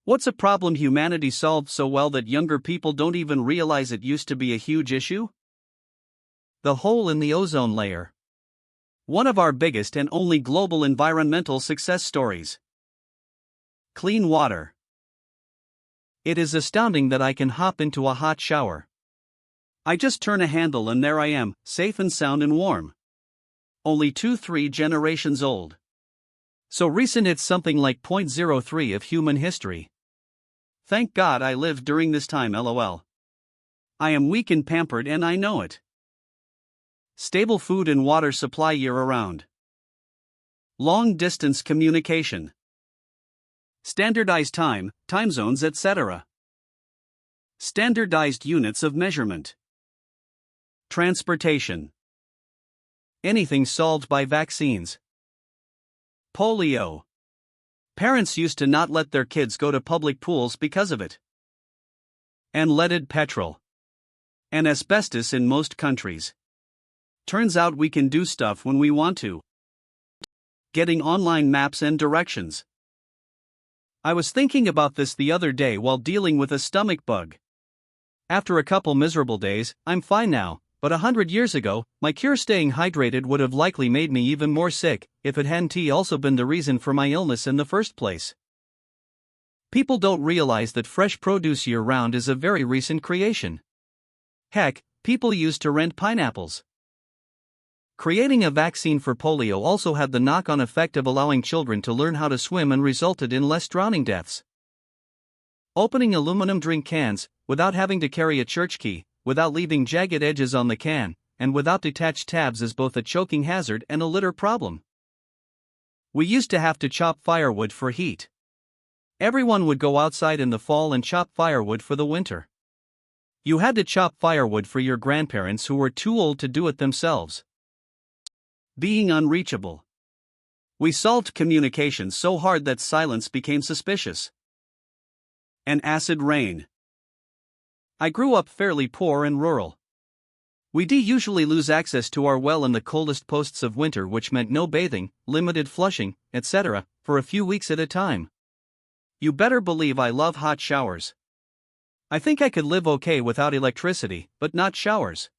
What's a problem humanity solved so well that younger people don't even realize it used to be a huge issue? The hole in the ozone layer. One of our biggest and only global environmental success stories. Clean water. It is astounding that I can hop into a hot shower. I just turn a handle and there I am, safe and sound and warm. Only 2-3 generations old. So recent it's something like 0.03 of human history. Thank God I lived during this time, lol. I am weak and pampered and I know it. Stable food and water supply year-round. Long-distance communication. Standardized time zones etc. Standardized units of measurement. Transportation. Anything solved by vaccines. Polio. Parents used to not let their kids go to public pools because of it. And leaded petrol. And asbestos in most countries. Turns out we can do stuff when we want to. Getting online maps and directions. I was thinking about this the other day while dealing with a stomach bug. After a couple miserable days, I'm fine now, but 100 years ago, my cure staying hydrated would have likely made me even more sick, if it hadn't also been the reason for my illness in the first place. People don't realize that fresh produce year-round is a very recent creation. Heck, people used to rent pineapples. Creating a vaccine for polio also had the knock-on effect of allowing children to learn how to swim and resulted in less drowning deaths. Opening aluminum drink cans, without having to carry a church key, without leaving jagged edges on the can, and without detached tabs is both a choking hazard and a litter problem. We used to have to chop firewood for heat. Everyone would go outside in the fall and chop firewood for the winter. You had to chop firewood for your grandparents who were too old to do it themselves. Being unreachable. We solved communication so hard that silence became suspicious. An acid rain. I grew up fairly poor and rural. We usually lose access to our well in the coldest posts of winter, which meant no bathing, limited flushing, etc., for a few weeks at a time. You better believe I love hot showers. I think I could live okay without electricity, but not showers.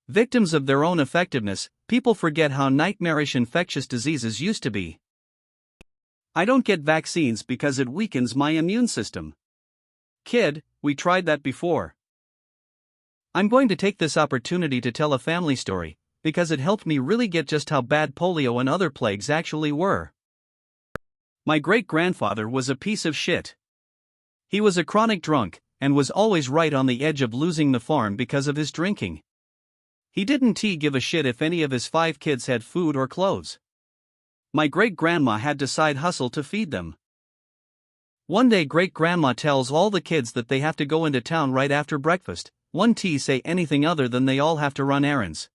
Victims of their own effectiveness, people forget how nightmarish infectious diseases used to be. I don't get vaccines because it weakens my immune system. Kid, we tried that before. I'm going to take this opportunity to tell a family story, because it helped me really get just how bad polio and other plagues actually were. My great-grandfather was a piece of shit. He was a chronic drunk, and was always right on the edge of losing the farm because of his drinking. He didn't give a shit if any of his 5 kids had food or clothes. My great-grandma had to side hustle to feed them. One day great-grandma tells all the kids that they have to go into town right after breakfast, one say anything other than they all have to run errands.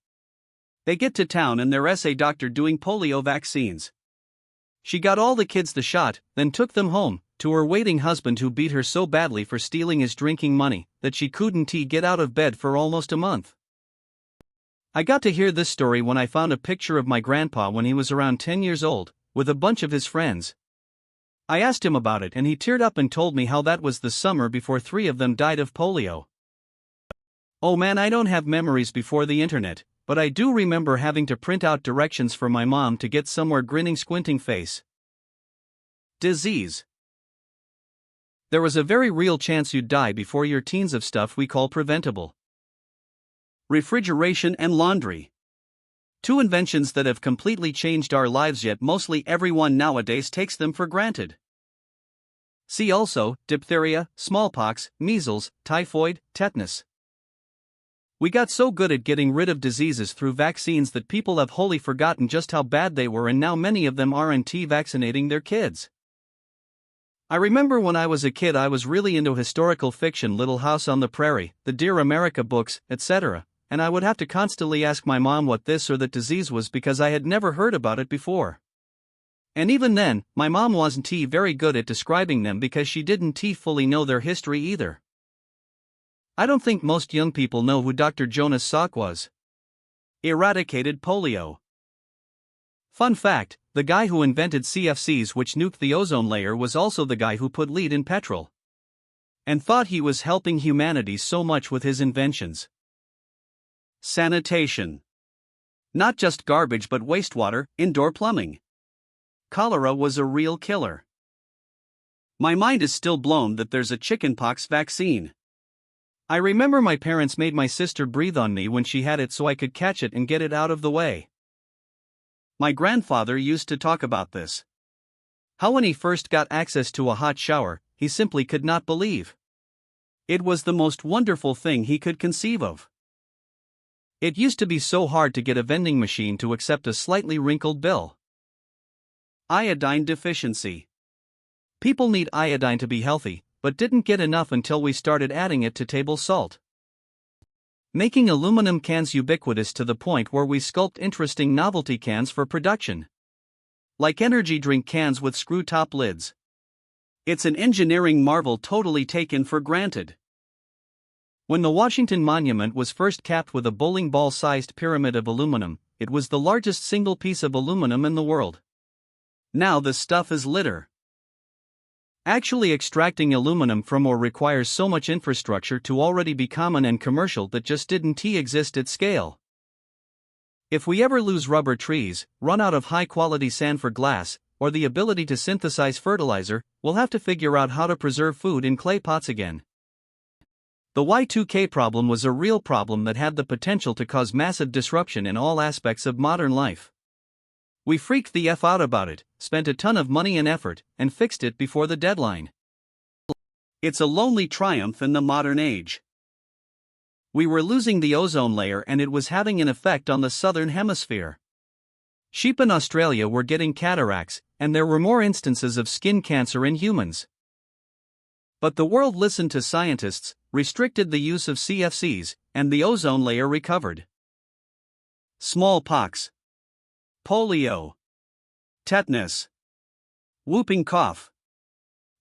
They get to town and there's a doctor doing polio vaccines. She got all the kids the shot, then took them home, to her waiting husband who beat her so badly for stealing his drinking money, that she couldn't get out of bed for almost a month. I got to hear this story when I found a picture of my grandpa when he was around 10 years old, with a bunch of his friends. I asked him about it and he teared up and told me how that was the summer before 3 of them died of polio. Oh man, I don't have memories before the internet, but I do remember having to print out directions for my mom to get somewhere grinning squinting face. Disease. There was a very real chance you'd die before your teens of stuff we call preventable. Refrigeration and laundry. 2 inventions that have completely changed our lives, yet mostly everyone nowadays takes them for granted. See also, diphtheria, smallpox, measles, typhoid, tetanus. We got so good at getting rid of diseases through vaccines that people have wholly forgotten just how bad they were, and now many of them aren't vaccinating their kids. I remember when I was a kid I was really into historical fiction, Little House on the Prairie, the Dear America books, etc., and I would have to constantly ask my mom what this or that disease was because I had never heard about it before. And even then, my mom wasn't very good at describing them because she didn't fully know their history either. I don't think most young people know who Dr. Jonas Salk was. Eradicated polio. Fun fact, the guy who invented CFCs, which nuked the ozone layer, was also the guy who put lead in petrol. And thought he was helping humanity so much with his inventions. Sanitation. Not just garbage but wastewater, indoor plumbing. Cholera was a real killer. My mind is still blown that there's a chickenpox vaccine. I remember my parents made my sister breathe on me when she had it so I could catch it and get it out of the way. My grandfather used to talk about this. How when he first got access to a hot shower, he simply could not believe. It was the most wonderful thing he could conceive of. It used to be so hard to get a vending machine to accept a slightly wrinkled bill. Iodine deficiency. People need iodine to be healthy, but didn't get enough until we started adding it to table salt. Making aluminum cans ubiquitous to the point where we sculpt interesting novelty cans for production. Like energy drink cans with screw-top lids. It's an engineering marvel totally taken for granted. When the Washington Monument was first capped with a bowling ball-sized pyramid of aluminum, it was the largest single piece of aluminum in the world. Now the stuff is litter. Actually extracting aluminum from ore requires so much infrastructure to already be common and commercial that just didn't exist at scale. If we ever lose rubber trees, run out of high-quality sand for glass, or the ability to synthesize fertilizer, we'll have to figure out how to preserve food in clay pots again. The Y2K problem was a real problem that had the potential to cause massive disruption in all aspects of modern life. We freaked the F out about it, spent a ton of money and effort, and fixed it before the deadline. It's a lonely triumph in the modern age. We were losing the ozone layer and it was having an effect on the southern hemisphere. Sheep in Australia were getting cataracts, and there were more instances of skin cancer in humans. But the world listened to scientists, restricted the use of CFCs, and the ozone layer recovered. Smallpox, polio, tetanus, whooping cough,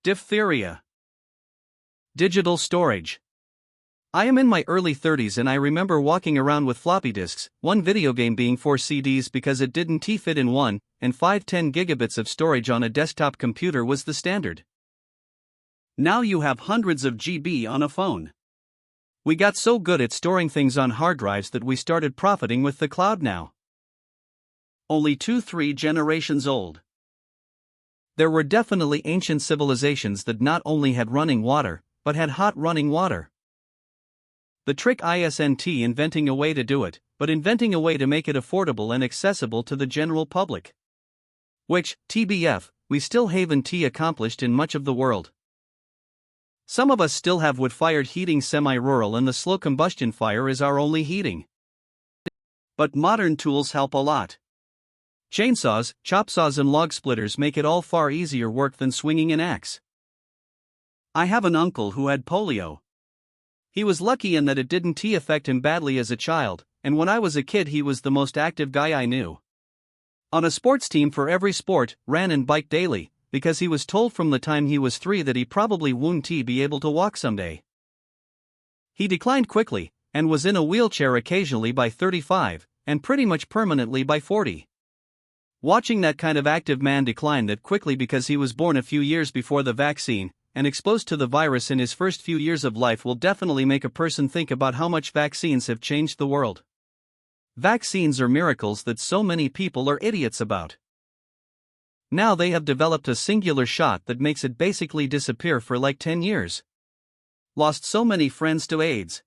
diphtheria. Digital storage. I am in my early 30s and I remember walking around with floppy disks, one video game being 4 CDs because it didn't fit in one, and 510 gigabits of storage on a desktop computer was the standard. Now you have hundreds of GB on a phone. We got so good at storing things on hard drives that we started profiting with the cloud now. Only 2-3 generations old. There were definitely ancient civilizations that not only had running water, but had hot running water. The trick isn't inventing a way to do it, but inventing a way to make it affordable and accessible to the general public. Which, TBF, we still haven't accomplished in much of the world. Some of us still have wood-fired heating semi-rural and the slow combustion fire is our only heating. But modern tools help a lot. Chainsaws, chop saws and log splitters make it all far easier work than swinging an axe. I have an uncle who had polio. He was lucky in that it didn't affect him badly as a child, and when I was a kid he was the most active guy I knew. On a sports team for every sport, ran and biked daily, because he was told from the time he was 3 that he probably wouldn't be able to walk someday. He declined quickly, and was in a wheelchair occasionally by 35, and pretty much permanently by 40. Watching that kind of active man decline that quickly because he was born a few years before the vaccine, and exposed to the virus in his first few years of life will definitely make a person think about how much vaccines have changed the world. Vaccines are miracles that so many people are idiots about. Now they have developed a singular shot that makes it basically disappear for like 10 years. Lost so many friends to AIDS.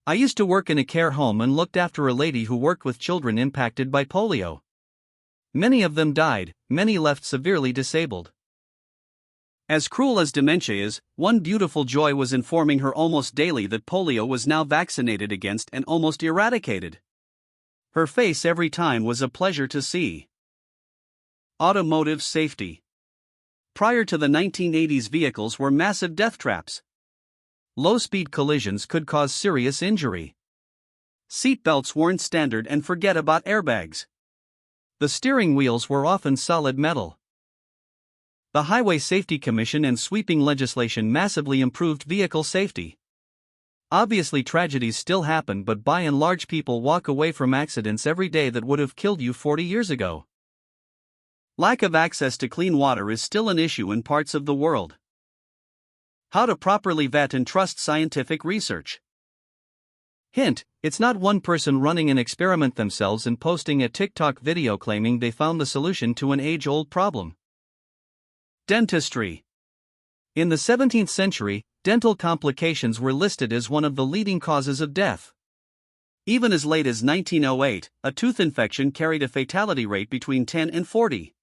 I used to work in a care home and looked after a lady who worked with children impacted by polio. Many of them died, many left severely disabled. As cruel as dementia is, one beautiful joy was informing her almost daily that polio was now vaccinated against and almost eradicated. Her face every time was a pleasure to see. Automotive safety. Prior to the 1980s, vehicles were massive death traps. Low-speed collisions could cause serious injury. Seatbelts weren't standard, and forget about airbags. The steering wheels were often solid metal. The Highway Safety Commission and sweeping legislation massively improved vehicle safety. Obviously, tragedies still happen, but by and large people walk away from accidents every day that would have killed you 40 years ago. Lack of access to clean water is still an issue in parts of the world. How to properly vet and trust scientific research. Hint: it's not one person running an experiment themselves and posting a TikTok video claiming they found the solution to an age-old problem. Dentistry. In the 17th century, dental complications were listed as one of the leading causes of death. Even as late as 1908, a tooth infection carried a fatality rate between 10 and 40.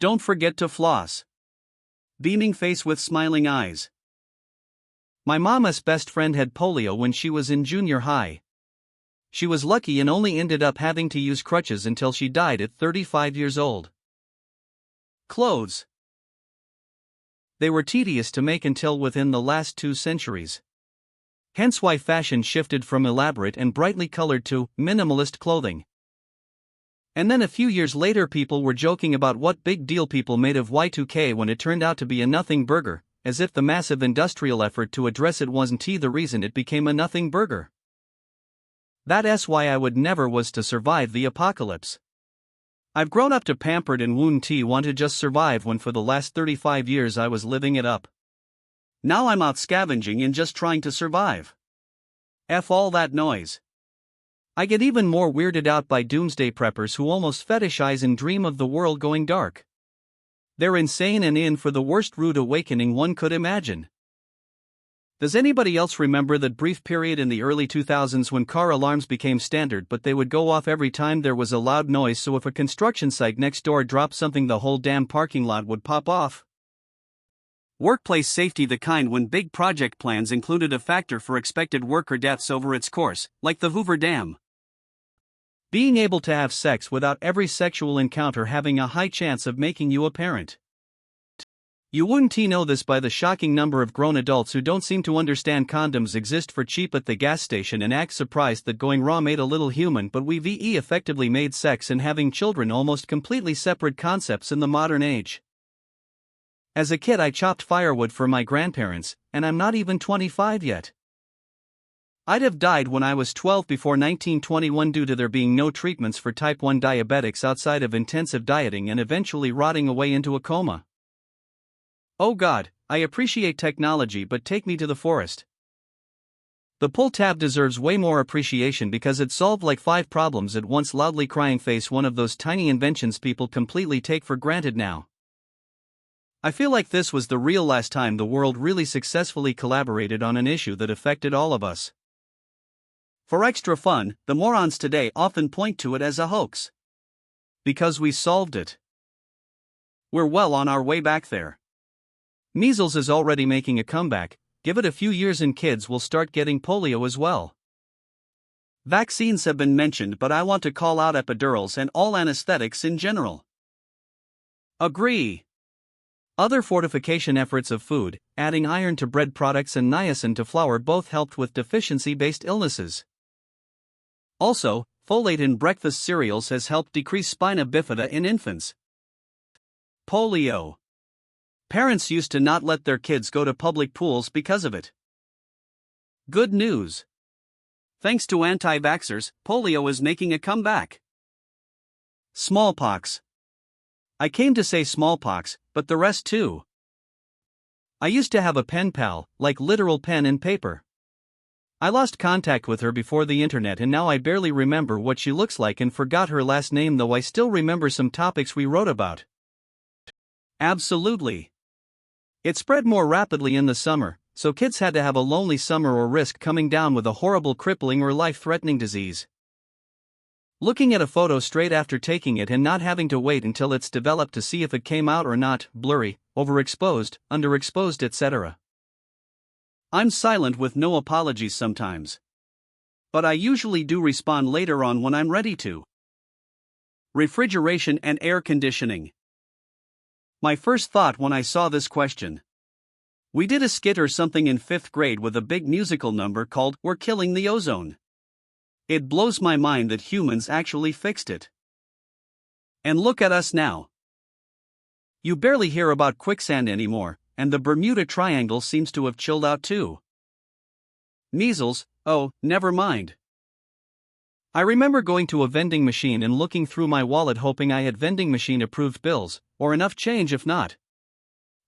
Don't forget to floss. Beaming face with smiling eyes. My mama's best friend had polio when she was in junior high. She was lucky and only ended up having to use crutches until she died at 35 years old. Clothes. They were tedious to make until within the last 2 centuries. Hence why fashion shifted from elaborate and brightly colored to minimalist clothing. And then a few years later people were joking about what big deal people made of Y2K when it turned out to be a nothing burger, as if the massive industrial effort to address it wasn't the reason it became a nothing burger. That's why I would never was to survive the apocalypse. I've grown up to pampered and want to just survive when for the last 35 years I was living it up. Now I'm out scavenging and just trying to survive. F all that noise. I get even more weirded out by doomsday preppers who almost fetishize and dream of the world going dark. They're insane and in for the worst rude awakening one could imagine. Does anybody else remember that brief period in the early 2000s when car alarms became standard, but they would go off every time there was a loud noise, so if a construction site next door dropped something the whole damn parking lot would pop off? Workplace safety, the kind when big project plans included a factor for expected worker deaths over its course, like the Hoover Dam. Being able to have sex without every sexual encounter having a high chance of making you a parent. You wouldn't know this by the shocking number of grown adults who don't seem to understand condoms exist for cheap at the gas station and act surprised that going raw made a little human, but we've effectively made sex and having children almost completely separate concepts in the modern age. As a kid I chopped firewood for my grandparents, and I'm not even 25 yet. I'd have died when I was 12 before 1921 due to there being no treatments for type 1 diabetics outside of intensive dieting and eventually rotting away into a coma. Oh God, I appreciate technology, but take me to the forest. The pull tab deserves way more appreciation because it solved like 5 problems at once, loudly crying face, one of those tiny inventions people completely take for granted now. I feel like this was the real last time the world really successfully collaborated on an issue that affected all of us. For extra fun, the morons today often point to it as a hoax. Because we solved it. We're well on our way back there. Measles is already making a comeback. Give it a few years and kids will start getting polio as well. Vaccines have been mentioned, but I want to call out epidurals and all anesthetics in general. Agree. Other fortification efforts of food, adding iron to bread products and niacin to flour, both helped with deficiency-based illnesses. Also, folate in breakfast cereals has helped decrease spina bifida in infants. Polio. Parents used to not let their kids go to public pools because of it. Good news. Thanks to anti-vaxxers, polio is making a comeback. Smallpox. I came to say smallpox, but the rest too. I used to have a pen pal, like literal pen and paper. I lost contact with her before the internet and now I barely remember what she looks like and forgot her last name, though I still remember some topics we wrote about. Absolutely. It spread more rapidly in the summer, so kids had to have a lonely summer or risk coming down with a horrible crippling or life-threatening disease. Looking at a photo straight after taking it and not having to wait until it's developed to see if it came out or not, blurry, overexposed, underexposed, etc. I'm silent with no apologies sometimes. But I usually do respond later on when I'm ready to. Refrigeration and air conditioning. My first thought when I saw this question. We did a skit or something in 5th grade with a big musical number called "We're Killing the Ozone." It blows my mind that humans actually fixed it. And look at us now. You barely hear about quicksand anymore, and the Bermuda Triangle seems to have chilled out too. Measles, oh, never mind. I remember going to a vending machine and looking through my wallet hoping I had vending machine approved bills, or enough change if not.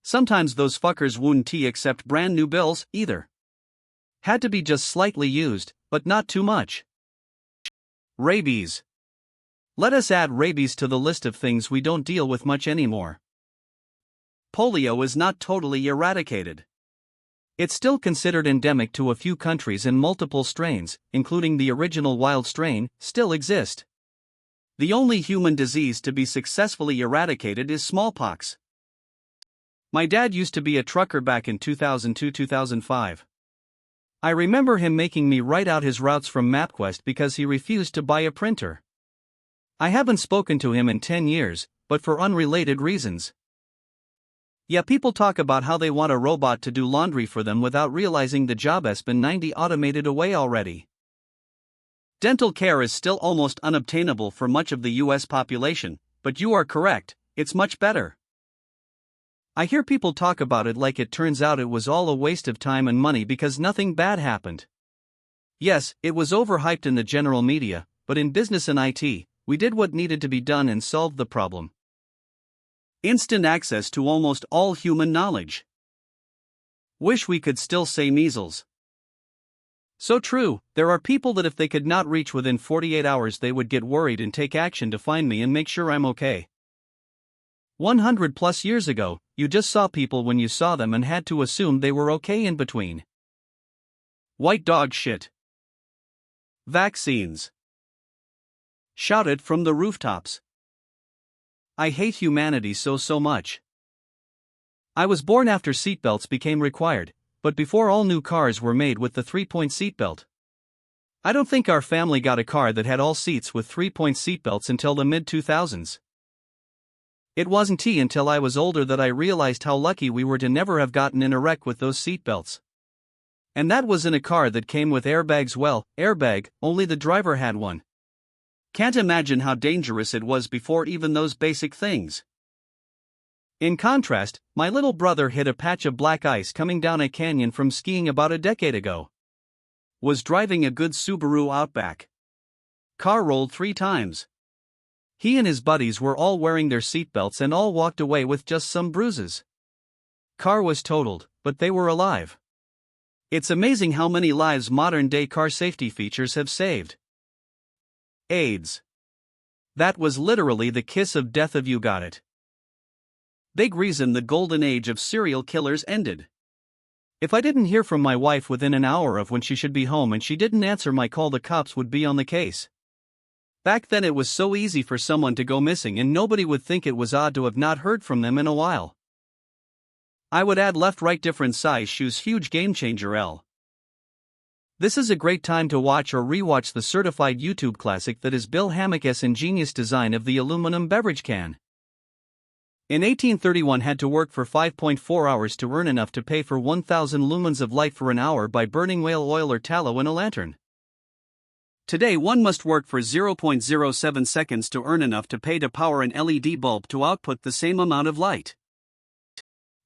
Sometimes those fuckers wouldn't accept brand new bills, either. Had to be just slightly used, but not too much. Rabies. Let us add rabies to the list of things we don't deal with much anymore. Polio is not totally eradicated. It's still considered endemic to a few countries and multiple strains, including the original wild strain, still exist. The only human disease to be successfully eradicated is smallpox. My dad used to be a trucker back in 2002-2005. I remember him making me write out his routes from MapQuest because he refused to buy a printer. I haven't spoken to him in 10 years, but for unrelated reasons. Yeah, people talk about how they want a robot to do laundry for them without realizing the job has been 90% automated away already. Dental care is still almost unobtainable for much of the US population, but you are correct, it's much better. I hear people talk about it like it turns out it was all a waste of time and money because nothing bad happened. Yes, it was overhyped in the general media, but in business and IT, we did what needed to be done and solved the problem. Instant access to almost all human knowledge. Wish we could still say measles. So true, there are people that if they could not reach within 48 hours they would get worried and take action to find me and make sure I'm okay. 100 plus years ago, you just saw people when you saw them and had to assume they were okay in between. White dog shit. Vaccines. Shout it from the rooftops. I hate humanity so much. I was born after seatbelts became required, but before all new cars were made with the 3-point seatbelt. I don't think our family got a car that had all seats with 3-point seatbelts until the mid-2000s. It wasn't until I was older that I realized how lucky we were to never have gotten in a wreck with those seatbelts. And that was in a car that came with airbags. Well, airbag, only the driver had one. Can't imagine how dangerous it was before even those basic things. In contrast, my little brother hit a patch of black ice coming down a canyon from skiing about a decade ago. Was driving a good Subaru Outback. Car rolled 3 times. He and his buddies were all wearing their seatbelts and all walked away with just some bruises. Car was totaled, but they were alive. It's amazing how many lives modern-day car safety features have saved. AIDS. That was literally the kiss of death if you got it. Big reason the golden age of serial killers ended. If I didn't hear from my wife within an hour of when she should be home and she didn't answer my call, the cops would be on the case. Back then it was so easy for someone to go missing and nobody would think it was odd to have not heard from them in a while. I would add left right different size shoes, huge game changer L. This is a great time to watch or rewatch the certified YouTube classic that is Bill Hammack's ingenious design of the aluminum beverage can. In 1831 had to work for 5.4 hours to earn enough to pay for 1,000 lumens of light for an hour by burning whale oil or tallow in a lantern. Today one must work for 0.07 seconds to earn enough to pay to power an LED bulb to output the same amount of light.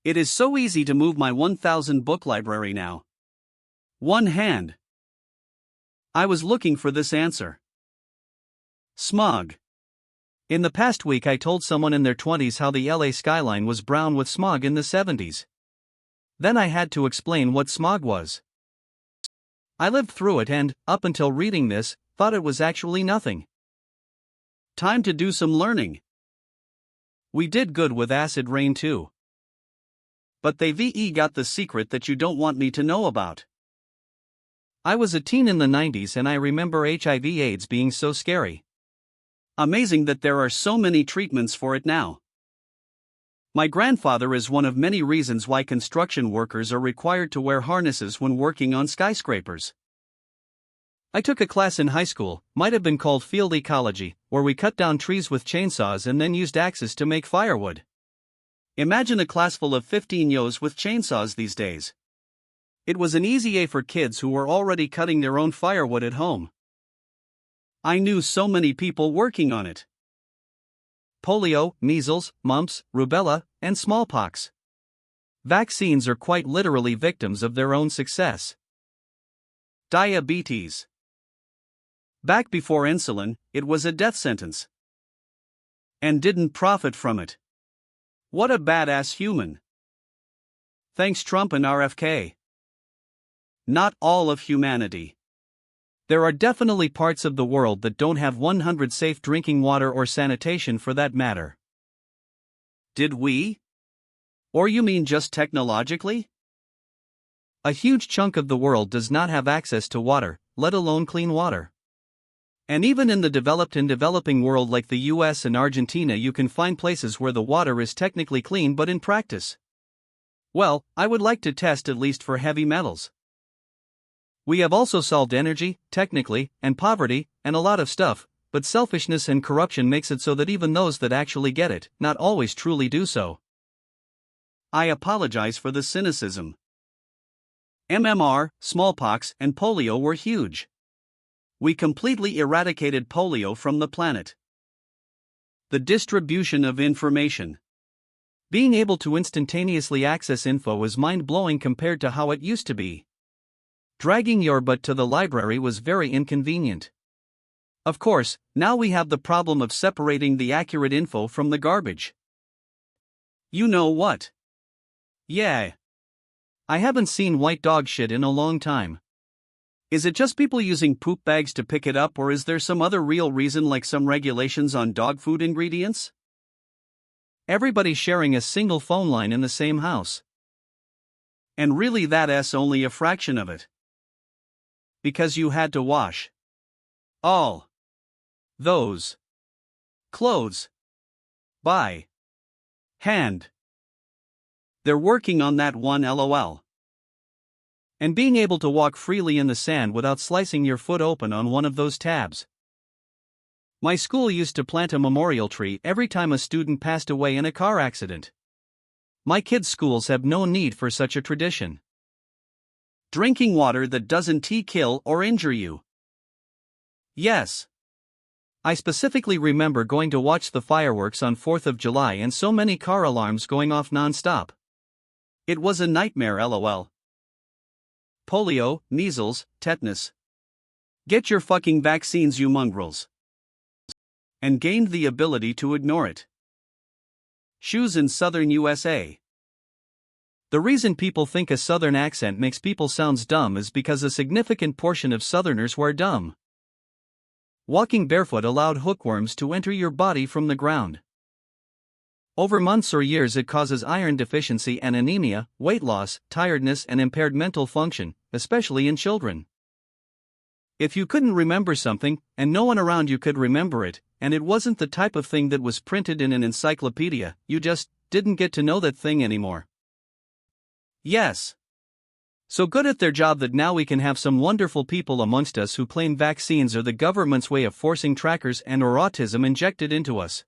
It is so easy to move my 1,000 book library now. One hand. I was looking for this answer. Smog. In the past week I told someone in their 20s how the LA skyline was brown with smog in the 70s. Then I had to explain what smog was. I lived through it and, up until reading this, thought it was actually nothing. Time to do some learning. We did good with acid rain too. But they got the secret that you don't want me to know about. I was a teen in the 90s and I remember HIV/AIDS being so scary. Amazing that there are so many treatments for it now. My grandfather is one of many reasons why construction workers are required to wear harnesses when working on skyscrapers. I took a class in high school, might have been called field ecology, where we cut down trees with chainsaws and then used axes to make firewood. Imagine a class full of 15 yos with chainsaws these days. It was an easy A for kids who were already cutting their own firewood at home. I knew so many people working on it. Polio, measles, mumps, rubella, and smallpox. Vaccines are quite literally victims of their own success. Diabetes. Back before insulin, it was a death sentence. And didn't profit from it. What a badass human. Thanks Trump and RFK. Not all of humanity. There are definitely parts of the world that don't have 100% safe drinking water or sanitation for that matter. Did we? Or you mean just technologically? A huge chunk of the world does not have access to water, let alone clean water. And even in the developed and developing world like the US and Argentina, you can find places where the water is technically clean but in practice, well, I would like to test at least for heavy metals. We have also solved energy, technically, and poverty, and a lot of stuff, but selfishness and corruption makes it so that even those that actually get it, not always truly do so. I apologize for the cynicism. MMR, smallpox, and polio were huge. We completely eradicated polio from the planet. The distribution of information. Being able to instantaneously access info is mind-blowing compared to how it used to be. Dragging your butt to the library was very inconvenient. Of course, now we have the problem of separating the accurate info from the garbage. You know what? Yeah. I haven't seen white dog shit in a long time. Is it just people using poop bags to pick it up, or is there some other real reason, like some regulations on dog food ingredients? Everybody's sharing a single phone line in the same house. And really that's only a fraction of it. Because you had to wash all those clothes by hand. They're working on that one, lol. And being able to walk freely in the sand without slicing your foot open on one of those tabs. My school used to plant a memorial tree every time a student passed away in a car accident. My kids' schools have no need for such a tradition. Drinking water that doesn't kill or injure you. Yes. I specifically remember going to watch the fireworks on 4th of July and so many car alarms going off non-stop. It was a nightmare, lol. Polio, measles, tetanus. Get your fucking vaccines, you mongrels. And gained the ability to ignore it. Shoes in southern USA. The reason people think a southern accent makes people sounds dumb is because a significant portion of southerners were dumb. Walking barefoot allowed hookworms to enter your body from the ground. Over months or years it causes iron deficiency and anemia, weight loss, tiredness and impaired mental function, especially in children. If you couldn't remember something, and no one around you could remember it, and it wasn't the type of thing that was printed in an encyclopedia, you just didn't get to know that thing anymore. Yes. So good at their job that now we can have some wonderful people amongst us who claim vaccines are the government's way of forcing trackers and/or autism injected into us.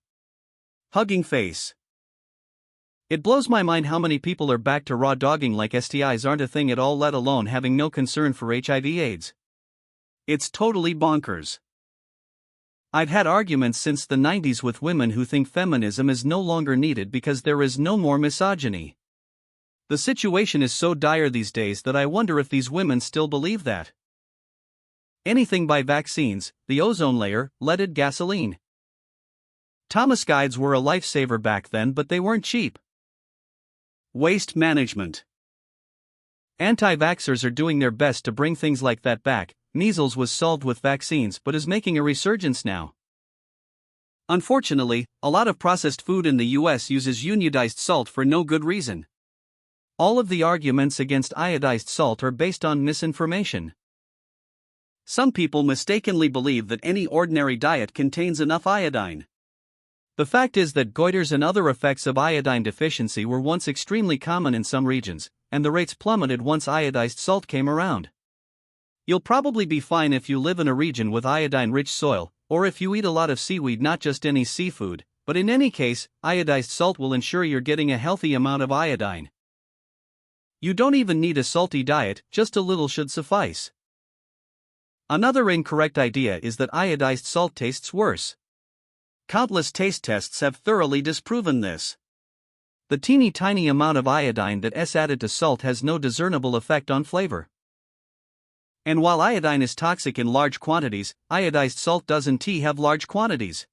Hugging face. It blows my mind how many people are back to raw dogging like STIs aren't a thing at all, let alone having no concern for HIV/AIDS. It's totally bonkers. I've had arguments since the 90s with women who think feminism is no longer needed because there is no more misogyny. The situation is so dire these days that I wonder if these women still believe that. Anything by vaccines, the ozone layer, leaded gasoline. Thomas guides were a lifesaver back then, but they weren't cheap. Waste management. Anti-vaxxers are doing their best to bring things like that back. Measles was solved with vaccines but is making a resurgence now. Unfortunately, a lot of processed food in the US uses iodized salt for no good reason. All of the arguments against iodized salt are based on misinformation. Some people mistakenly believe that any ordinary diet contains enough iodine. The fact is that goiters and other effects of iodine deficiency were once extremely common in some regions, and the rates plummeted once iodized salt came around. You'll probably be fine if you live in a region with iodine-rich soil, or if you eat a lot of seaweed, not just any seafood, but in any case, iodized salt will ensure you're getting a healthy amount of iodine. You don't even need a salty diet, just a little should suffice. Another incorrect idea is that iodized salt tastes worse. Countless taste tests have thoroughly disproven this. The teeny tiny amount of iodine that's added to salt has no discernible effect on flavor. And while iodine is toxic in large quantities, iodized salt doesn't have large quantities.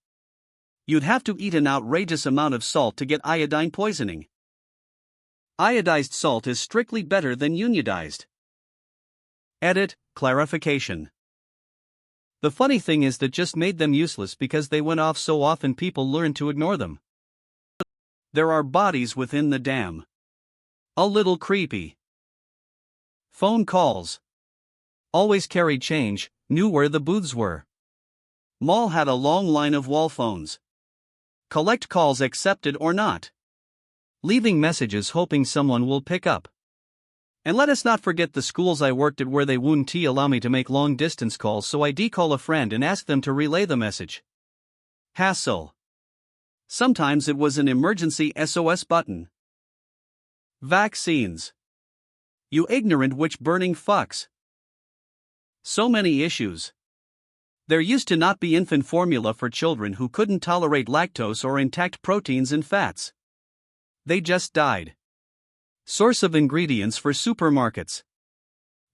You'd have to eat an outrageous amount of salt to get iodine poisoning. Iodized salt is strictly better than unionized. Edit, clarification. The funny thing is that just made them useless because they went off so often people learned to ignore them. There are bodies within the dam. A little creepy. Phone calls. Always carried change, knew where the booths were. Mall had a long line of wall phones. Collect calls accepted or not. Leaving messages hoping someone will pick up. And let us not forget the schools I worked at where they wouldn't allow me to make long distance calls, so I call a friend and ask them to relay the message. Hassle. Sometimes it was an emergency SOS button. Vaccines. You ignorant witch burning fucks. So many issues. There used to not be infant formula for children who couldn't tolerate lactose or intact proteins and fats. They just died. Source of ingredients for supermarkets.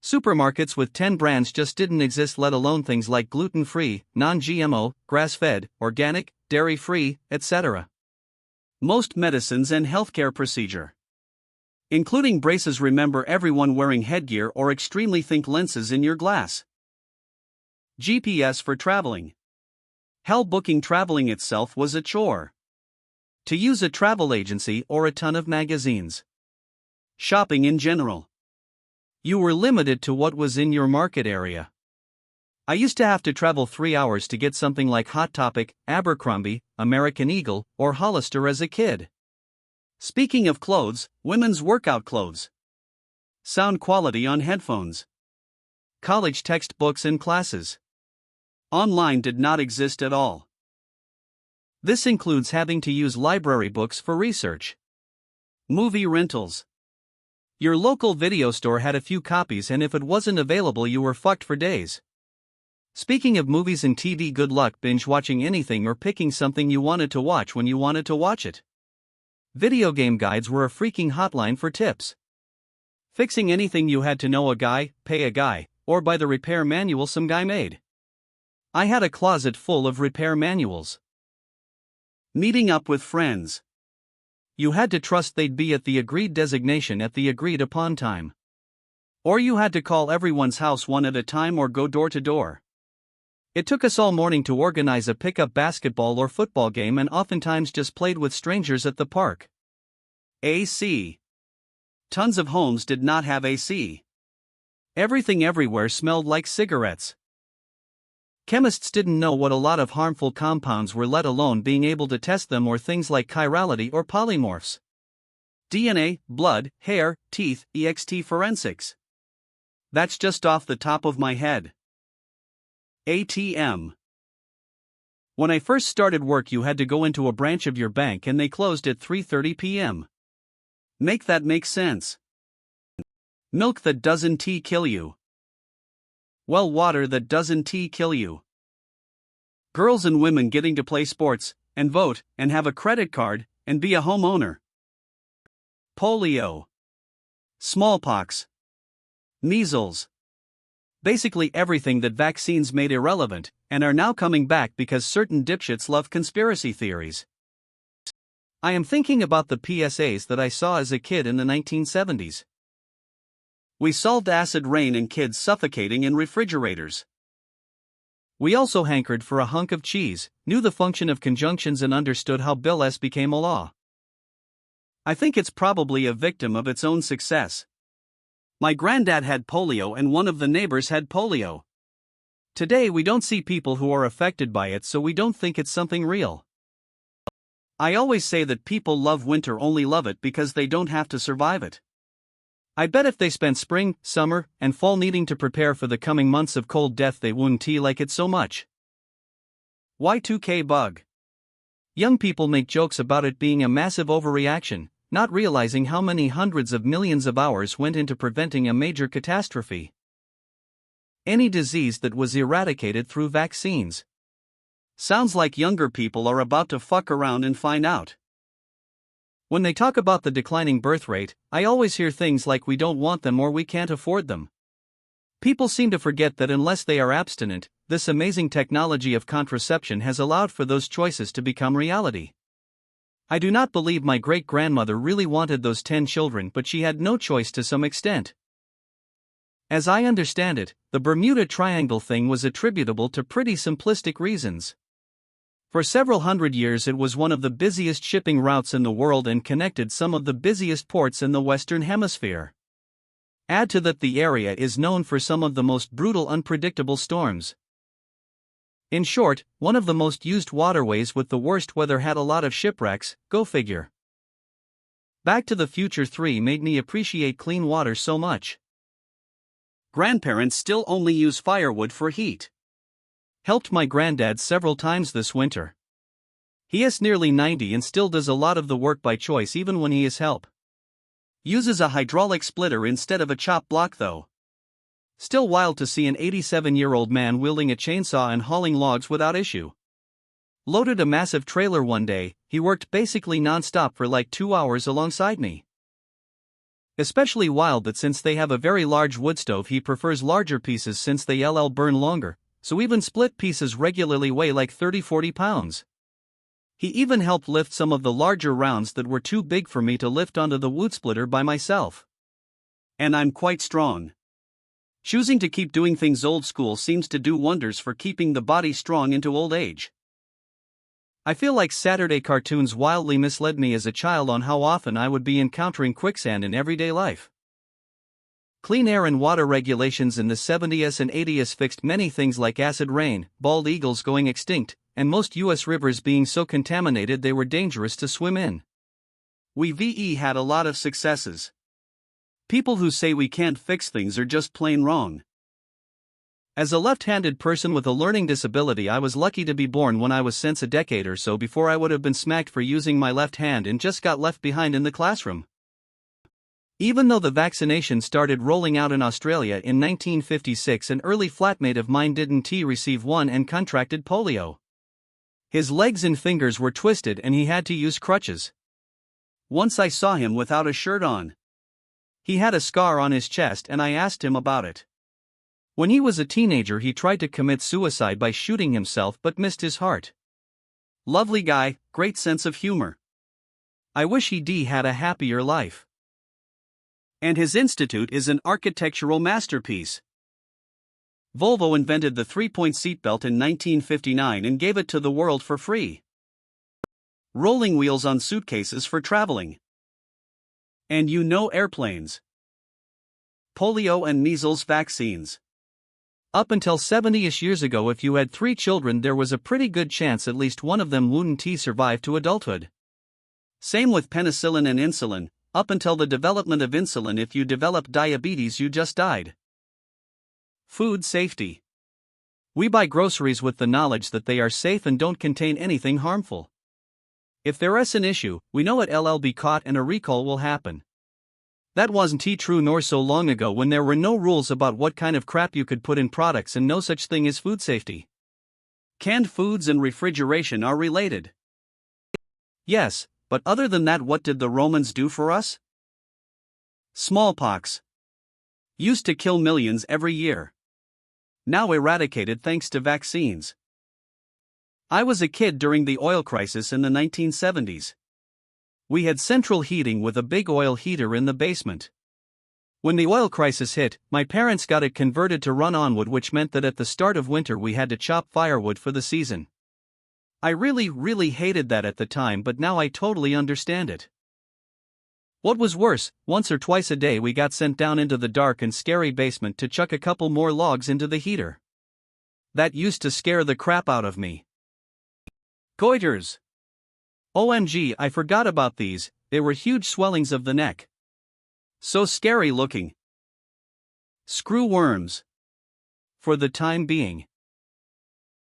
Supermarkets with 10 brands just didn't exist, let alone things like gluten-free, non-GMO, grass-fed, organic, dairy-free, etc. Most medicines and healthcare procedure. Including braces. Remember everyone wearing headgear or extremely thick lenses in your glass. GPS for traveling. Hell, booking traveling itself was a chore. To use a travel agency or a ton of magazines. Shopping in general. You were limited to what was in your market area. I used to have to travel 3 hours to get something like Hot Topic, Abercrombie, American Eagle, or Hollister as a kid. Speaking of clothes, women's workout clothes. Sound quality on headphones. College textbooks and classes. Online did not exist at all. This includes having to use library books for research. Movie rentals. Your local video store had a few copies, and if it wasn't available you were fucked for days. Speaking of movies and TV, good luck binge watching anything or picking something you wanted to watch when you wanted to watch it. Video game guides were a freaking hotline for tips. Fixing anything you had to know a guy, pay a guy, or buy the repair manual some guy made. I had a closet full of repair manuals. Meeting up with friends. You had to trust they'd be at the agreed designation at the agreed upon time. Or you had to call everyone's house one at a time or go door to door. It took us all morning to organize a pickup basketball or football game, and oftentimes just played with strangers at the park. AC. Tons of homes did not have AC. Everything everywhere smelled like cigarettes. Chemists didn't know what a lot of harmful compounds were, let alone being able to test them, or things like chirality or polymorphs. DNA, blood, hair, teeth, EXT forensics. That's just off the top of my head. ATM. When I first started work you had to go into a branch of your bank and they closed at 3:30 p.m. Make that make sense. Milk that doesn't kill you. Well, water that doesn't kill you. Girls and women getting to play sports, and vote, and have a credit card, and be a homeowner. Polio. Smallpox. Measles. Basically everything that vaccines made irrelevant, and are now coming back because certain dipshits love conspiracy theories. I am thinking about the PSAs that I saw as a kid in the 1970s. We solved acid rain and kids suffocating in refrigerators. We also hankered for a hunk of cheese, knew the function of conjunctions, and understood how Bill S became a law. I think it's probably a victim of its own success. My granddad had polio and one of the neighbors had polio. Today we don't see people who are affected by it, so we don't think it's something real. I always say that people love winter only love it because they don't have to survive it. I bet if they spent spring, summer, and fall needing to prepare for the coming months of cold death they wouldn't like it so much. Y2K bug. Young people make jokes about it being a massive overreaction, not realizing how many hundreds of millions of hours went into preventing a major catastrophe. Any disease that was eradicated through vaccines. Sounds like younger people are about to fuck around and find out. When they talk about the declining birth rate, I always hear things like we don't want them or we can't afford them. People seem to forget that unless they are abstinent, this amazing technology of contraception has allowed for those choices to become reality. I do not believe my great-grandmother really wanted those 10 children, but she had no choice to some extent. As I understand it, the Bermuda Triangle thing was attributable to pretty simplistic reasons. For several hundred years it was one of the busiest shipping routes in the world and connected some of the busiest ports in the Western Hemisphere. Add to that the area is known for some of the most brutal unpredictable storms. In short, one of the most used waterways with the worst weather had a lot of shipwrecks, go figure. Back to the Future 3 made me appreciate clean water so much. Grandparents still only use firewood for heat. Helped my granddad several times this winter. He is nearly 90 and still does a lot of the work by choice even when he is help. Uses a hydraulic splitter instead of a chop block though. Still wild to see an 87-year-old man wielding a chainsaw and hauling logs without issue. Loaded a massive trailer one day, he worked basically non-stop for like 2 hours alongside me. Especially wild that since they have a very large wood stove he prefers larger pieces since they burn longer, so even split pieces regularly weigh like 30-40 pounds. He even helped lift some of the larger rounds that were too big for me to lift onto the wood splitter by myself. And I'm quite strong. Choosing to keep doing things old school seems to do wonders for keeping the body strong into old age. I feel like Saturday cartoons wildly misled me as a child on how often I would be encountering quicksand in everyday life. Clean air and water regulations in the 70s and 80s fixed many things like acid rain, bald eagles going extinct, and most U.S. rivers being so contaminated they were dangerous to swim in. We had a lot of successes. People who say we can't fix things are just plain wrong. As a left-handed person with a learning disability, I was lucky to be born when I was since a decade or so before I would have been smacked for using my left hand and just got left behind in the classroom. Even though the vaccination started rolling out in Australia in 1956, an early flatmate of mine didn't receive one and contracted polio. His legs and fingers were twisted and he had to use crutches. Once I saw him without a shirt on. He had a scar on his chest and I asked him about it. When he was a teenager he tried to commit suicide by shooting himself but missed his heart. Lovely guy, great sense of humor. I wish he had a happier life. And his institute is an architectural masterpiece. Volvo invented the 3-point seatbelt in 1959 and gave it to the world for free. Rolling wheels on suitcases for traveling. And airplanes. Polio and measles vaccines. Up until 70-ish years ago, if you had 3 children there was a pretty good chance at least one of them wouldn't survive to adulthood. Same with penicillin and insulin. Up until the development of insulin, if you developed diabetes you just died. Food safety. We buy groceries with the knowledge that they are safe and don't contain anything harmful. If there is an issue, we know it'll be caught and a recall will happen. That wasn't true nor so long ago when there were no rules about what kind of crap you could put in products and no such thing as food safety. Canned foods and refrigeration are related. Yes. But other than that, what did the Romans do for us? Smallpox. Used to kill millions every year. Now eradicated thanks to vaccines. I was a kid during the oil crisis in the 1970s. We had central heating with a big oil heater in the basement. When the oil crisis hit, my parents got it converted to run on wood, which meant that at the start of winter we had to chop firewood for the season. I really hated that at the time, but now I totally understand it. What was worse, once or twice a day we got sent down into the dark and scary basement to chuck a couple more logs into the heater. That used to scare the crap out of me. Goiters. OMG, I forgot about these, they were huge swellings of the neck. So scary looking. Screw worms. For the time being.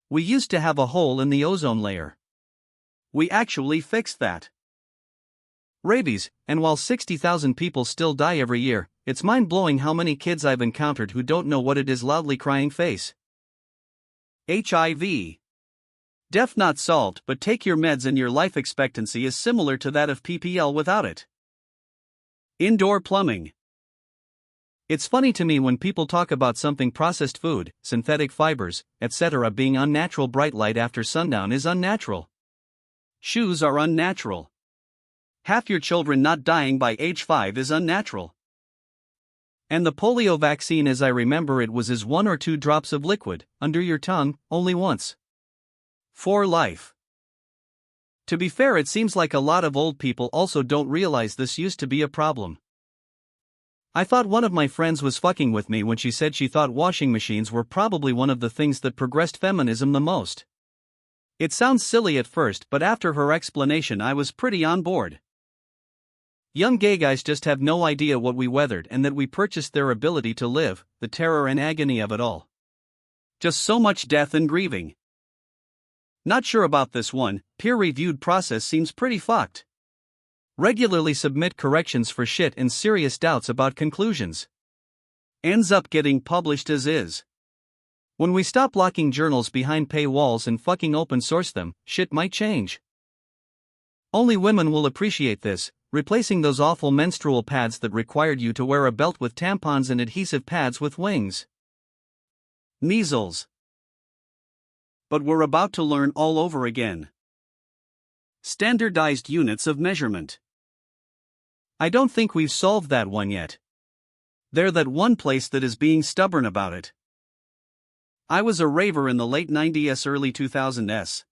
We used to have a hole in the ozone layer. We actually fixed that. Rabies, and while 60,000 people still die every year, it's mind-blowing how many kids I've encountered who don't know what it is. Loudly crying face. HIV. Death not solved, but take your meds and your life expectancy is similar to that of PPL without it. Indoor plumbing. It's funny to me when people talk about something processed food, synthetic fibers, etc. being unnatural. Bright light after sundown is unnatural. Shoes are unnatural. Half your children not dying by age 5 is unnatural. And the polio vaccine, as I remember it, was 1 or 2 drops of liquid, under your tongue, only once. For life. To be fair, it seems like a lot of old people also don't realize this used to be a problem. I thought one of my friends was fucking with me when she said she thought washing machines were probably one of the things that progressed feminism the most. It sounds silly at first, but after her explanation I was pretty on board. Young gay guys just have no idea what we weathered and that we purchased their ability to live, the terror and agony of it all. Just so much death and grieving. Not sure about this one, peer-reviewed process seems pretty fucked. Regularly submit corrections for shit and serious doubts about conclusions. Ends up getting published as is. When we stop locking journals behind paywalls and fucking open source them, shit might change. Only women will appreciate this, replacing those awful menstrual pads that required you to wear a belt with tampons and adhesive pads with wings. Measles. But we're about to learn all over again. Standardized units of measurement. I don't think we've solved that one yet. They're that one place that is being stubborn about it. I was a raver in the late 90s, early 2000s.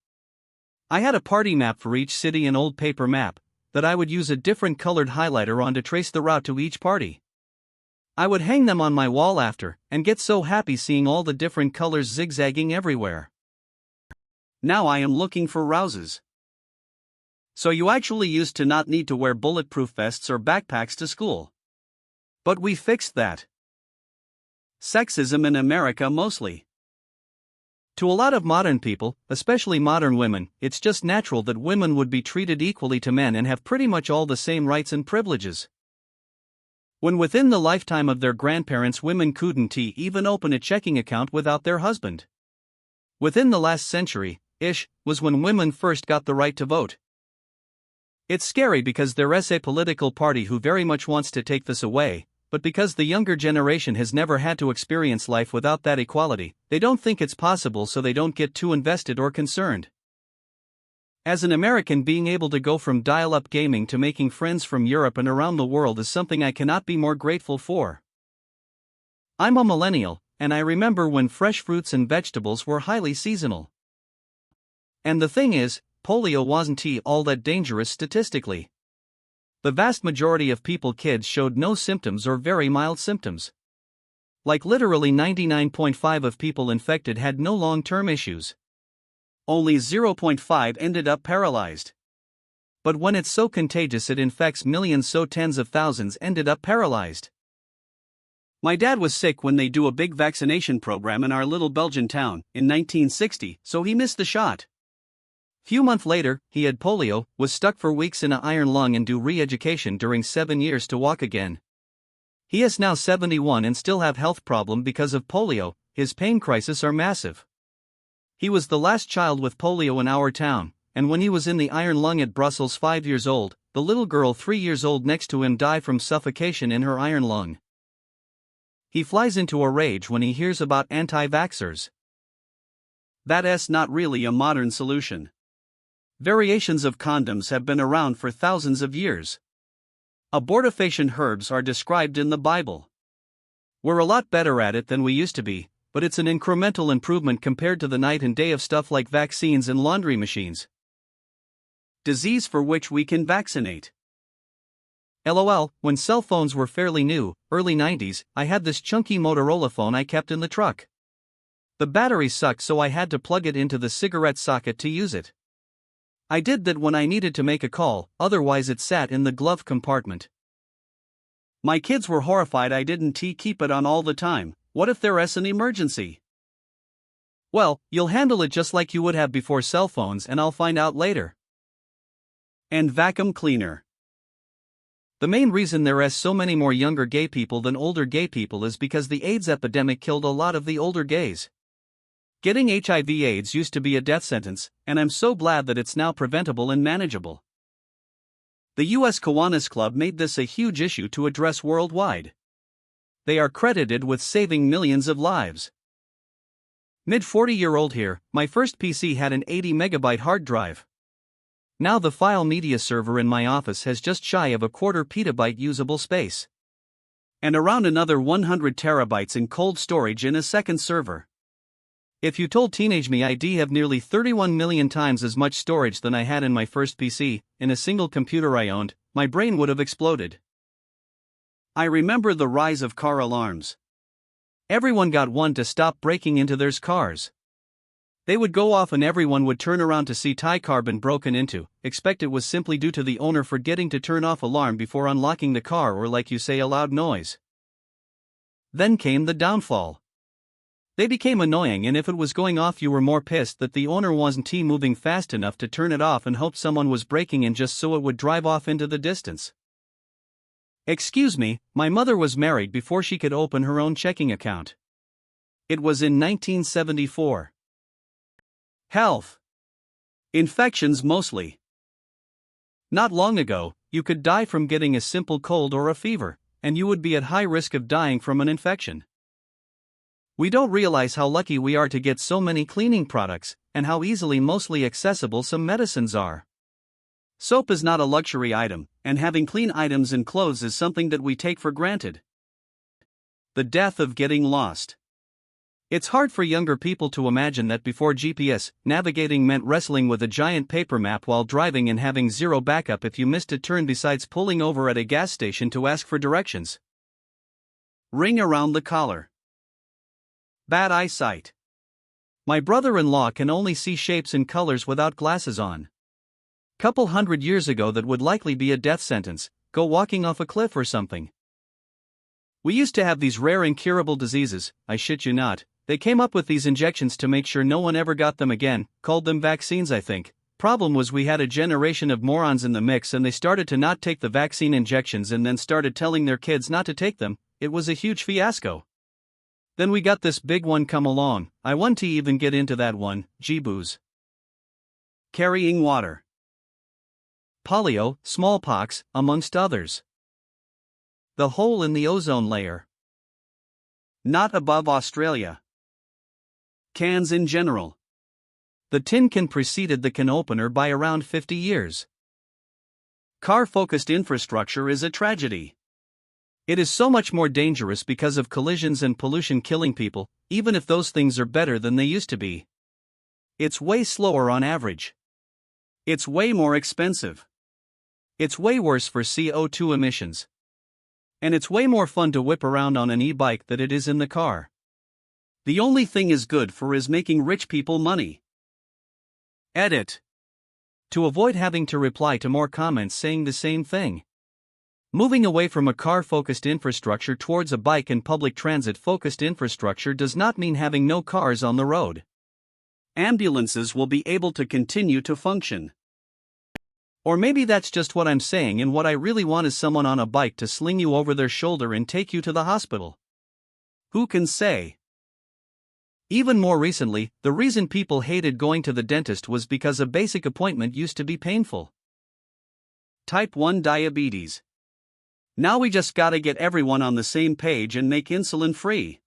I had a party map for each city, an old paper map, that I would use a different colored highlighter on to trace the route to each party. I would hang them on my wall after, and get so happy seeing all the different colors zigzagging everywhere. Now I am looking for rouses. So you actually used to not need to wear bulletproof vests or backpacks to school. But we fixed that. Sexism in America mostly. To a lot of modern people, especially modern women, it's just natural that women would be treated equally to men and have pretty much all the same rights and privileges. When within the lifetime of their grandparents women couldn't even open a checking account without their husband. Within the last century-ish, was when women first got the right to vote. It's scary because there's a political party who very much wants to take this away, but because the younger generation has never had to experience life without that equality, they don't think it's possible, so they don't get too invested or concerned. As an American, being able to go from dial-up gaming to making friends from Europe and around the world is something I cannot be more grateful for. I'm a millennial, and I remember when fresh fruits and vegetables were highly seasonal. And the thing is, polio wasn't all that dangerous statistically. The vast majority of kids showed no symptoms or very mild symptoms. Like literally 99.5% of people infected had no long-term issues. Only 0.5% ended up paralyzed. But when it's so contagious it infects millions, so tens of thousands ended up paralyzed. My dad was sick when they do a big vaccination program in our little Belgian town in 1960, so he missed the shot. Few months later, he had polio, was stuck for weeks in an iron lung and do re-education during 7 years to walk again. He is now 71 and still have health problem because of polio. His pain crisis are massive. He was the last child with polio in our town, and when he was in the iron lung at Brussels 5 years old, the little girl 3 years old next to him died from suffocation in her iron lung. He flies into a rage when he hears about anti-vaxxers. That's not really a modern solution. Variations of condoms have been around for thousands of years. Abortifacient herbs are described in the Bible. We're a lot better at it than we used to be, but it's an incremental improvement compared to the night and day of stuff like vaccines and laundry machines. Disease for which we can vaccinate. LOL, when cell phones were fairly new, early 90s, I had this chunky Motorola phone I kept in the truck. The battery sucked, so I had to plug it into the cigarette socket to use it. I did that when I needed to make a call, otherwise it sat in the glove compartment. My kids were horrified I didn't keep it on all the time. What if there's an emergency? Well, you'll handle it just like you would have before cell phones, and I'll find out later. And vacuum cleaner. The main reason there are so many more younger gay people than older gay people is because the AIDS epidemic killed a lot of the older gays. Getting HIV/AIDS used to be a death sentence, and I'm so glad that it's now preventable and manageable. The US Kiwanis Club made this a huge issue to address worldwide. they are credited with saving millions of lives. Mid-40-year-old here, my first PC had an 80 megabyte hard drive. Now the file media server in my office has just shy of a quarter petabyte usable space. And around another 100 terabytes in cold storage in a second server. If you told teenage me I'd have nearly 31 million times as much storage than I had in my first PC, in a single computer I owned, my brain would have exploded. I remember the rise of car alarms. Everyone got one to stop breaking into their cars. They would go off and everyone would turn around to see Thai car been broken into, expect it was simply due to the owner forgetting to turn off alarm before unlocking the car or, like you say, a loud noise. Then came the downfall. They became annoying, and if it was going off you were more pissed that the owner wasn't moving fast enough to turn it off and hoped someone was breaking in just so it would drive off into the distance. Excuse me, my mother was married before she could open her own checking account. It was in 1974. Health. Infections mostly. Not long ago, you could die from getting a simple cold or a fever, and you would be at high risk of dying from an infection. We don't realize how lucky we are to get so many cleaning products, and how easily mostly accessible some medicines are. Soap is not a luxury item, and having clean items and clothes is something that we take for granted. The death of getting lost. It's hard for younger people to imagine that before GPS, navigating meant wrestling with a giant paper map while driving and having zero backup if you missed a turn besides pulling over at a gas station to ask for directions. Ring around the collar. Bad eyesight. My brother-in-law can only see shapes and colors without glasses on. Couple 100 years ago that would likely be a death sentence, go walking off a cliff or something. We used to have these rare incurable diseases, I shit you not. They came up with these injections to make sure no one ever got them again, called them vaccines I think. Problem was we had a generation of morons in the mix and they started to not take the vaccine injections and then started telling their kids not to take them. It was a huge fiasco. Then we got this big one come along, I want to even get into that one, G-booze. Carrying water. Polio, smallpox, amongst others. The hole in the ozone layer. Not above Australia. Cans in general. The tin can preceded the can opener by around 50 years. Car-focused infrastructure is a tragedy. It is so much more dangerous because of collisions and pollution killing people, even if those things are better than they used to be. It's way slower on average. It's way more expensive. It's way worse for CO2 emissions. And it's way more fun to whip around on an e-bike than it is in the car. The only thing is good for is making rich people money. Edit. To avoid having to reply to more comments saying the same thing. Moving away from a car-focused infrastructure towards a bike and public transit-focused infrastructure does not mean having no cars on the road. Ambulances will be able to continue to function. Or maybe that's just what I'm saying, and what I really want is someone on a bike to sling you over their shoulder and take you to the hospital. Who can say? Even more recently, the reason people hated going to the dentist was because a basic appointment used to be painful. Type 1 diabetes. Now we just gotta get everyone on the same page and make insulin free.